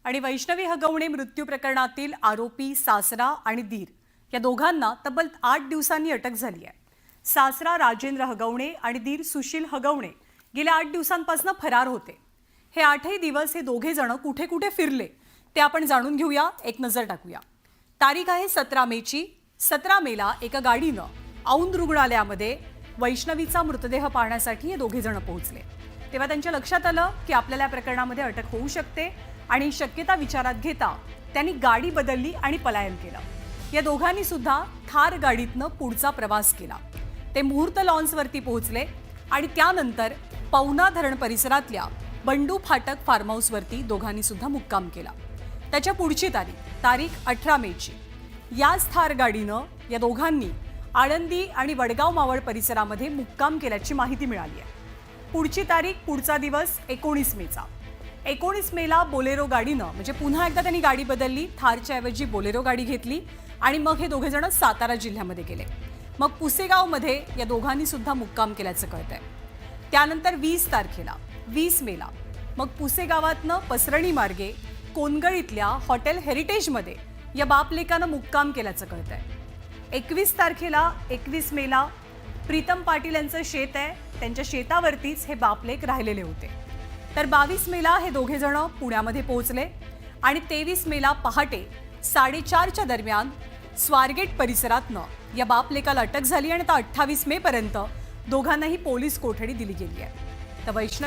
आणि वैष्णवी हगवणे मृत्यू प्रकरणातील आरोपी सासरा आणि दीर या दोघांना तब्बल 8 दिवसांनी अटक झाली आहे। सासरा राजेंद्र हगवणे आणि दीर सुशील हगवणे गेल्या 8 दिवसांपासून फरार होते। हे 8ही दिवस हे दोघे जण कुठे कुठे फिरले ते आपण जाणून घेऊया, एक नजर टाकूया। तारीख आहे 17 मेची। 17 मेला एका गाडीनं औंध रुग्णालयामध्ये वैष्णवीचा मृतदेह पाहण्यासाठी हे दोघे जण पोहोचले। तेव्हा त्यांच्या लक्षात आलं की आपल्याला या प्रकरणामध्ये अटक होऊ शकते आणि शक्यता विचारात घेता त्यांनी गाडी बदलली आणि पलायन केलं। या दोघांनी सुद्धा थार गाडीतनं पुढचा प्रवास केला। ते मुहूर्त लॉन्सवरती पोहोचले आणि त्यानंतर पवना धरण परिसरातल्या बंडू फाटक फार्म हाऊसवरती दोघांनी सुद्धा मुक्काम केला। त्याच्या पुढची तारीख 18 मेची। याच थार गाडीनं या दोघांनी आळंदी आणि वडगाव मावळ परिसरामध्ये मुक्काम केल्याची माहिती मिळाली आहे। पुढची तारीख, पुढचा दिवस 19 मेचा। 19 मेला बोलेरो गाडीनं, म्हणजे पुन्हा एकदा त्यांनी गाडी बदलली, थारच्या ऐवजी बोलेरो गाडी घेतली आणि मग हे दोघे जण सातारा जिल्ह्यामध्ये गेले। मग पुसेगावमध्ये या दोघांनी सुद्धा मुक्काम केल्याचं कळतंय। त्यानंतर 20 मेला मग पुसेगावातनं पसरणी मार्गे कोनगळ इथल्या हॉटेल हेरिटेजमध्ये या बापलेकानं मुक्काम केल्याचं कळतंय। 21 मेला प्रीतम पाटील यांचं शेत आहे, त्यांच्या शेतावरतीच हे बापलेक राहिलेले होते। तर 22 मेला हे दोघे जण पुण्यामध्ये पोहोचले आणि 23 मेला पहाटे 4:30च्या दरम्यान स्वारगेट परिसरातनं या बापलेकाला अटक झाली आणि आता 28 मे पर्यंत दोघांनाही पोलीस कोठडी दिली गेली आहे। तर वैष्णवी